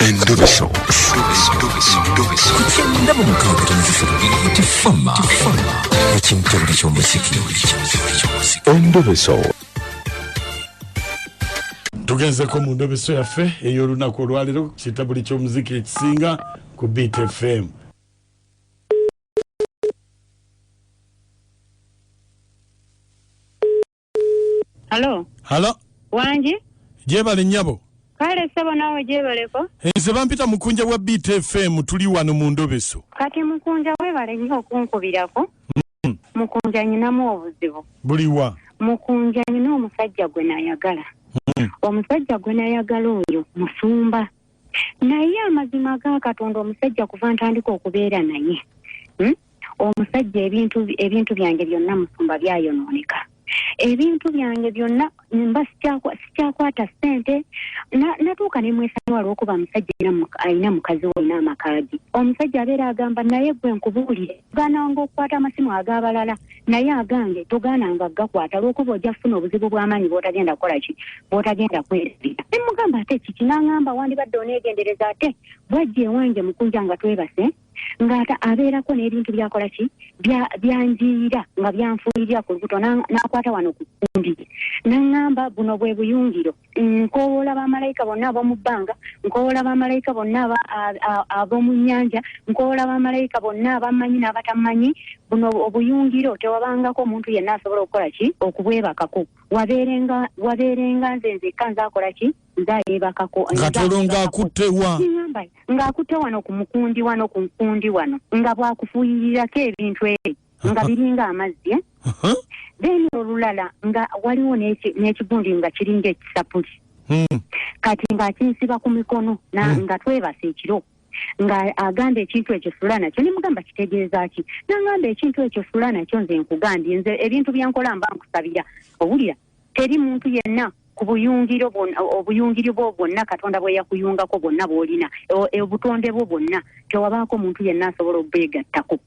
Endobeso. Kugenda mu mukaaga tifama ekintu buli ky'omuziki. Endobeso. Tugenzeko mu ndobeso yaffe ey'olunaku olwaleero kita buli ky'omuziki ekisinga ku Beat FM. Halo. Wanji? Jebale nnyabo. Kale sebo nawe jebaleko. Nze bampita Mukunja wa Beat FM tuli wano mu ndobeso. Kati Mukunja webale nnyo okunkubirako. Mukunja nyinamu obuzibu. Buliwa. Mukunja nyina omusajja gwe nayagala. Omusajja gwe nayagala oyo musumba. Naye amazima ga Katonda omusajja kuva ntandika okubeera naye. Omusajja ebintu byange byonna musumba byayonooneka. Ebintu byange byonna mba sikyakwata ssente natuuka ne mwesanwala okuba musajja alina mukazi we n'amakaaji. Omusajja abeera agamba naye gwe nkubuulire gaananga okukwata amasimu ag'abalala naye agange togaananga gakwata lw'okuba ojja kufuna obuzibu bw'amaanyi bw'otagenda kukola ki bw'otagenda kwerabira. Ne mugamba ate kiki n'angamba wandibadde oneegendereza ate bwajja ewange Mukunja nga twebase ng'ata abeerako n'ebintu byakola ki byanjiira nga byanfuuyirira ku lubuto n'akwata wano ku kundi n'angamba buno bwe buyungiro nkowoola bamalayika bonna ab'omu bbanga nkowoola bamalayika bonna ab'omu nnyanja nkowoola bamalayika bonna abamanyi n'abatamanyi buno obuyungiro tewabangako omuntu yenna asobola okukola ki okubwebakako wabeerenga nze nzekka nzaakola ki nzaayebakako ngatolonga akuttewa ng'akutte wano ku mukundi wano ku nkundi wano nga bwakufuuyirirako ebintu ebyo nga biringa amazzi then olulala nga waliwo n'ekigundi nga kiringa ekisapuli kati ng'akinsiba ku mikono nga twebasa ekiro nga agamba ekintu ekyo sula nakyo nemugamba kitegeeza ki nangamba ekintu ekyo sula nakyo nze nkugambye nze ebintu byankola mba nkusabira owulira teri muntu yenna ku buyungiro bwo bwonna Katonda bwe yakuyungako bwonna bw'olina obutonde bwo bwonna tewabaako muntu yenna asobola okwegattako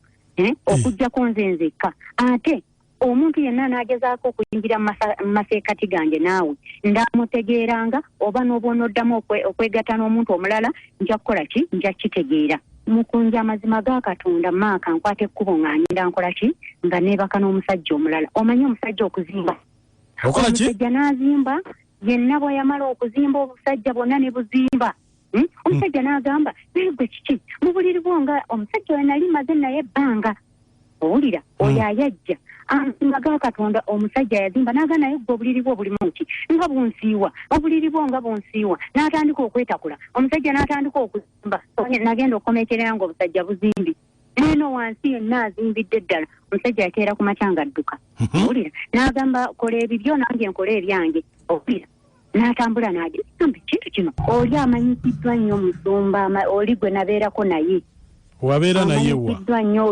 okuggyako nze nzekka ate omuntu yenna n'agezaako okuyingira mu maseekati gange naawe ndamutegeeranga oba n'obwonoddamu okwegatta n'omuntu omulala nja kukola ki nja kitegeera. Mukunja amazima ga Katonda maaka nkwata ekkubo ng'anyinda nkola ki nga neebaka n'omusajja omulala. Omanyi omusajja okuzimba okola ki omusajja n'azimba yenna bwe yamala okuzimba obusajja bwonna ne buzimba omusajja n'agamba naye gwe kiki mu buliri bwo nga omusajja we nali maze naye ebbanga owulira oyo ayajja amazima ga Katonda omusajja yazimba n'aga naye gwe obuliri bwo bulimu ki nga bunsiiwa obuliri bwo nga bunsiiwa n'atandika okwetakula omusajja n'atandika okuzimba nagenda okukomekerera nga obusajja buzimbi eno wansi yenna azimbidde ddala omusajja yakeera ku makya nga adduka owulira n'agamba kola ebibyo nange nkola ebyange owulira n'atambula n'agamba ekintu kino oli amanyikiddwa nnyo musumba oli gwe nabeerako naye wabeera naye wa amanyikiddwa nnyo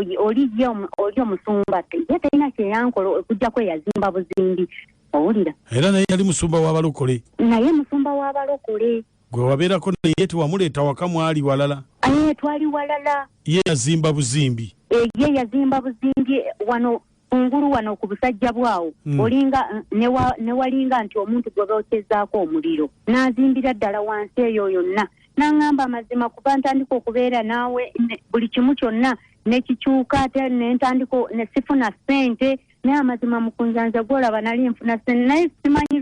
oli omusumba ye talina kyeyankola okuggyako yazimba buzimbi owulira era naye yali musumba w'abalokole naye musumba w'abalokole gwe wabeerako naye tewamuleeta waka mwali walala twali walala ye yazimba buzimbi ye yazimba buzimbi wano kungulu wano ku busajja bwawo olinga ne walinga nti omuntu gwe bookezaako omuliro n'azimbira ddala wansi eyo yonna n'angamba amazima kuba ntandika okubeera naawe buli kimu kyonna nekikyuka ate nentandika nesifuna ssente naye amazima Mukunja nze gwolaba nali nfuna ssente naye simanyi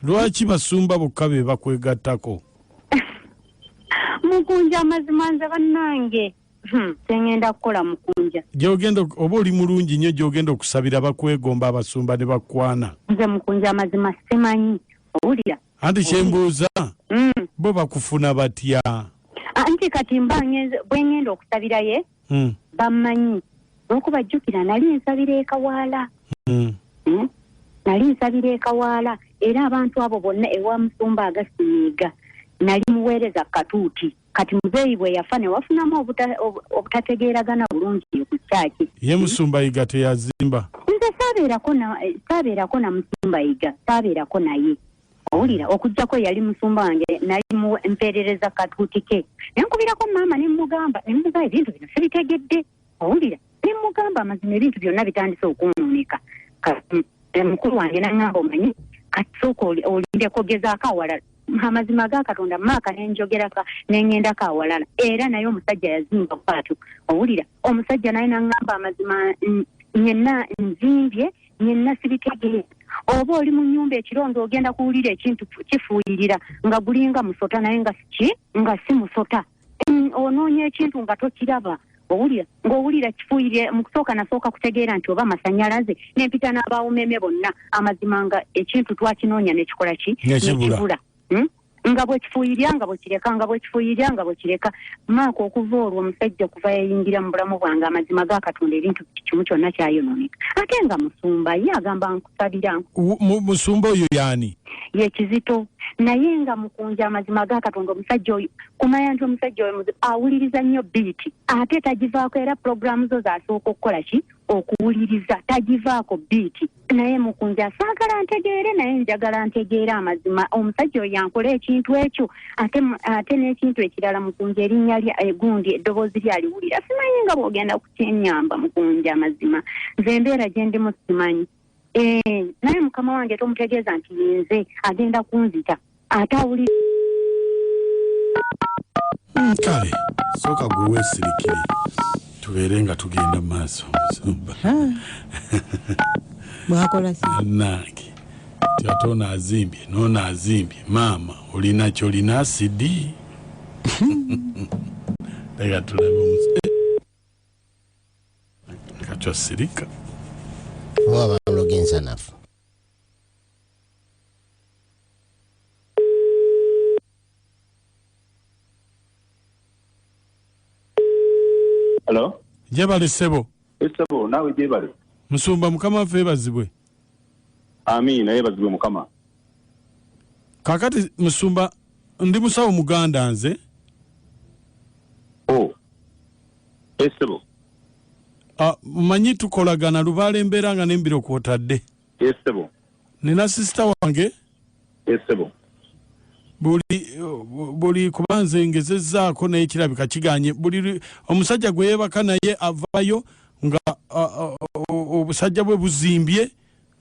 lwaki basumba bokka be bakwegattako Mukunja amazima nze bannange tengenda kukola Mukunja gyogenda oba oli mulungi nnyo gyogenda okusabira bakwegomba abasumba ne bakwana nze Mukunja amazima simanyi owulira anti kyembuuza bo bakufuna batya anti kati bwe ngenda okusabira ye bammanyi okubajjukira nali nsabira ekawaala era abantu abo bonna ewa musumba agasimiiga nali muweereza katuuti kati muzeeyi bwe yafa ne wafunamu obutategeeragana bulungi ku kyaki ye musumba yiga teyazimba nze saabeerako na musumba yiga saabeerako naye owulira okuggyako yali musumba wange nali mpeerereza katuuti ke nenkubirako maama nemugamba ebintu bino sibitegedde owulira nemugamba amazima ebintu byonna bitandise okwonooneka mukulu wange nangamba omanyi kati sooka olindeko gezaako awalala amazima ga Katonda maaka nenjogeraka nengenda awalala era naye omusajja yazimba kwatu owulira omusajja naye nangamba amazima nyenna nzimbye nyenna sibitegeera oba oli mu nnyumba ekirondo ogenda kuwulira ekintu kifuuyirira nga gulinga musota naye nga si musota onoonya ekintu nga tokiraba owulira ng'owulira kifuuyire mu kusooka nasooka kutegeera nti oba masanyalaze n'empita n'abaawumeme bonna amazima nga ekintu twakinoonya nekikola ki nekibula nga bwe kifuuyirya nga bwe kireka nga bwe kifuuyirya nga bwe kireka maaka okuva olwo omusajja kuva yayingira mu bulamu bwange amazima ga Katonda ebintu kimu kyonna kyayonooneka ate nga musumba ye agamba nkusabira musumba oyo yaani ye Kizito naye nga Mukunja amazima ga Katonda omusajja oyo kumanya nti omusajja oyo awuliriza nnyo biiti ate tagivaako era puroguramu zo zasooka okukola ki okuwuliriza tagivaako biiti naye Mukunja saagala ntegeere naye njagala ntegeere amazima omusajja oyo yankola ekintu ekyo ate n'ekintu ekirala Mukunja erinnya gundi eddoboozi lyaliwulira simanyi nga bw'ogenda kukyenyamba Mukunja amazima nze embeera gye ndimu simanyi naye mukama wange tomutegeeza nti yenze agenda kunzita ate awulira kale sooka gwe weesirikire tubeere nga tugenda mu maaso musumba bwakola ki nange ate ono azimbye n'ono azimbye maama olina kyolina asidi lega tulabe kacwa sirika oba balogenza nafu Hello? Jebale Sebo. Sebo, nawe jebale. Musumba mukama ffe bazibwe. Amina, yebazibwe mukama. Kakati musumba ndi musawo Muganda nze. Oh. Sebo. Manyi tukolagana Lubaale mbeera nga nembiro kwotadde. Sebo. Nina sister wange. Sebo. Buli kubanze ngezezzaako naye kirabika kiganye buli omusajja gwe yeebaka naye avayo nga obusajja bwe buzimbye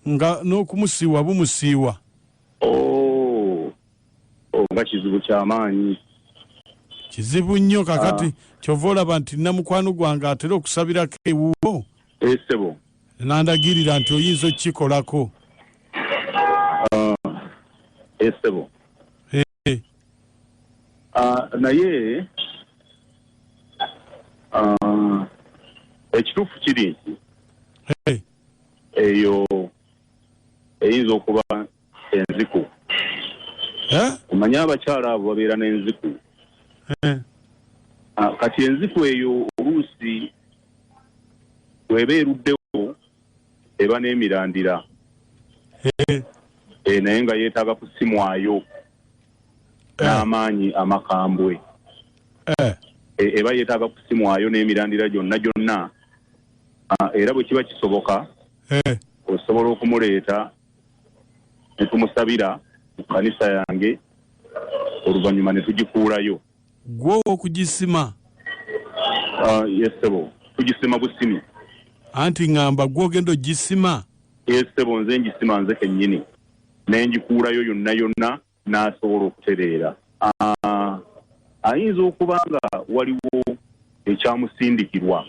nga n'okumusiiwa bumusiiwa. Nga kizibu ky'amaanyi. Kizibu nnyo kakati kyova olaba nti namukwano gwange atera okusabirako ewuwo. Sebo. Nandagirira nti oyinza okukikolako. Sebo. Naye ekituufu kiri nti eyo eyinza okuba enziku. Omanya abakyala abo babeera n'enziku. Kati enziku eyo oluusi bw'eba eruddewo eba n'emirandira naye nga yeetaaga kusimwayo n'amaanyi amakambwe. Eba yeetaaga kusimwayo n'emirandira gyonna era bwe kiba kisoboka osobola okumuleeta ne tumusabira mu kkanisa yange oluvannyuma ne tugikuulayo. Gwe okugisima? Yesebo, tugisima busimi. Anti ngamba gwe ogenda ogisima? Yesebo, nze ngisima nze kennyini ne ngikuulayo yonna n'asobola okutereera. Ayinza okuba nga waliwo ekyamusindikirwa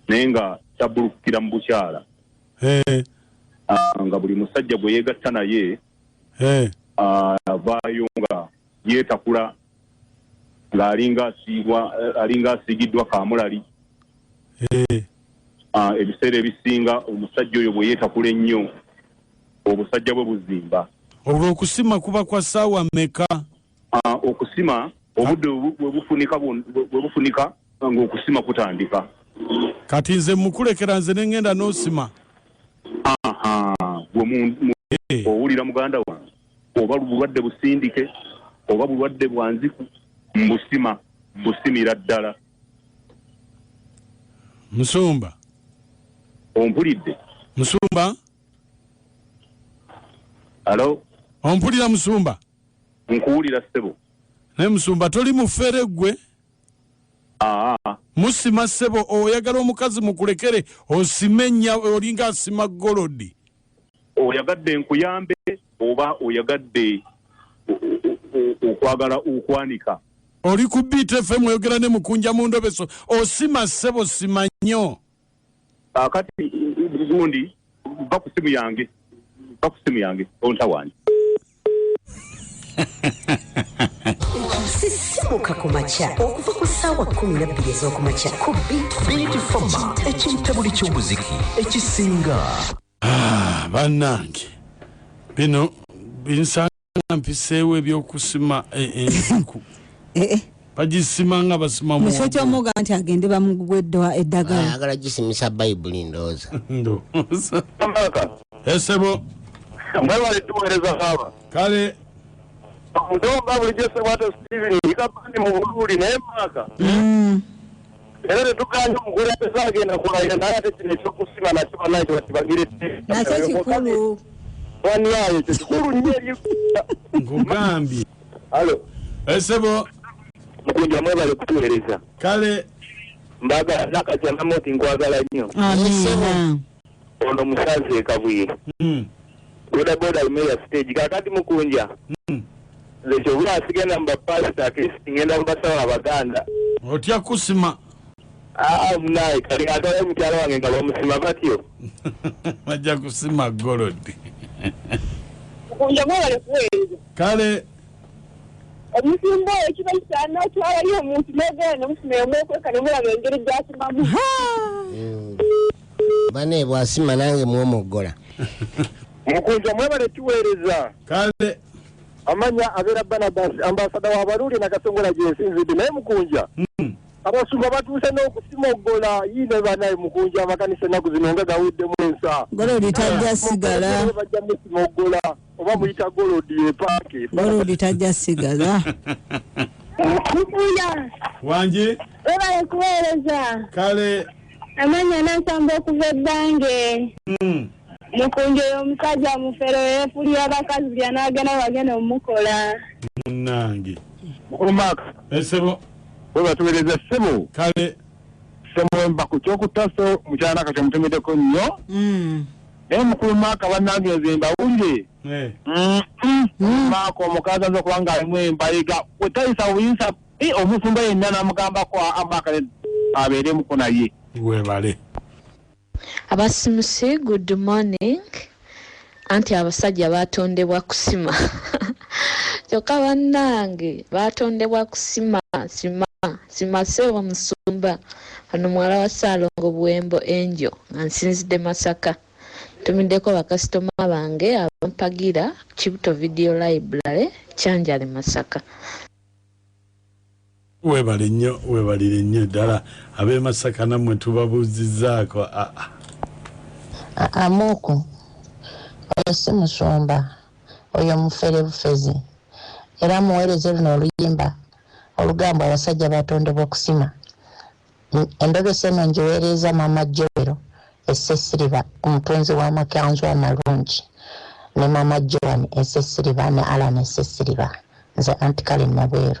naye nga kyabulukukira mu bukyala nga buli musajja gwe yeegatta naye avaayo nga yeetakula ng'alinga asiigiddwa kaamulali. Ebiseera ebisinga omusajja oyo bwe yeetakula ennyo obusajja bwe buzimba. Olwo okusima kuba kwa ssaawa mmeka? Okusima obudde bwe bufunika ng'okusima kutandika. Kati nze mukulekera nze n'engenda n'osima. Gwe owulira muganda wange oba bulwadde busindike oba bulwadde bwa nziku mbusima busimira ddala. Musumba. Ompulidde? Musumba? Alo? Ompulira Musumba? Nkuwulira Ssebo. Naye Musumba toli mufere gwe? Musima Ssebo, oyagala omukazi mukulekere osime nnya olinga asima golodi. Oyagadde nkuyambe oba oyagadde okwagala okwanika. Oli ku BTFM oyogera ne Mukunja mu Endobeso osima ssebo simanyo. Kati gundi va ku simu yange ontawanyi. Sisimuka ku makya okuva ku ssaawa 12 ez'okumakya ku Bitfoma ekintabuli ky'omuziki ekisinga. Bannange bino binsanga mpiseewo ebyokusima enku. Bagisimanga basima mu. Musajja omuga nti agende bamugweddwa eddagala. Ayagala gisimisa Bayibuli ndowooza. Esebo. Mwebale tuweereza baba. Kale. Omudomba bulijjo Sewato Steven ikapani mu Buli naye Maka. Era tetuganja omukulembeze agenda kulayira naye ate kino ekyokusima nakyo bannange bakibagire. Nakyo kikulu. Wani yayo ekyo kikulu nnyo eryekutta. Nkugambye. Alo. Esebo. Mukunja mwebale kutuweereza. Kale. Mbagala nakatya namoti nkwagala nnyo. Amina. Ono musaze Kabuye. Boda imeya stage kakati Mukunja. Lecho bula asigenda mbapasta kisi ngenda mbasawa Abaganda. Otya kusima. Munayi kali atole mukyalo wange nga bamusima batyo. Bajja kusima golodi. Mukunja mwebale kuweereza. Kale. Omusimbo ekibaisa n'otwalayo omuntu n'ogenda n'omusima omwekweka ne mulaba engeri gy'asimamu. Bane bw'asima nange mwomuggola. Mukunja mwebale tuweereza. Kale. Amanya abeera Barnabas ambasada wa Baluli na Kasongola gyensinzidde naye Mukunja. Abasumba batuuse n'okusimoggola yine banaye Mukunja amakanisa ennaku zino nga gawuddemu ensa. Golodi tajja sigala. Bajja musimoggola oba muyita golodi epaake. Golodi tajja sigala. Mukunja. Wangi. Mwebale kuweereza. Kale. Amanya Nansamba okuva ebbange. Mukunja omusajja mufero yeefulira abakazi bya n'agenda bagenda omukola. Nange. Mukulu Maka. Esebo. Weba tuweereza ssebo. Kale. Ssebo mbaku kyokutaso mukyala nakatya mutemeddeko nnyo. Naye Mukulu Maka bannange nze mbawulire. Maka omukazi aza okuba ng'alimu embayiga wetayisa buyinza omusumba yenna n'amugambako Maka abeeremuko naye. Webale. Abasimuse good morning. Anti abasajja batondebwa kusima. Kyokka bannange batondebwa kusima sima sebo musumba. Hano mwala wa Saalongo Buwembo Enjo nga nsinzidde Masaka. Tumiddeko bakasitoma bange abampagira Kibuto Video Library Kyanjale Masaka. Webalire nnyo ddala ab'e Masaka nammwe tubabuuzizzaako. Amuku oyo si musumba oyo mufere bufezi era muweereze luno oluyimba olugamba abasajja batondebwa okusima. Endobeso eno ngiweereza Mama Joero Essesiriba omutunzi w'amakanzu amalungi ne Mama Joan Essesiriba ne Alan Essesiriba nze Anti Kalen Mabweru.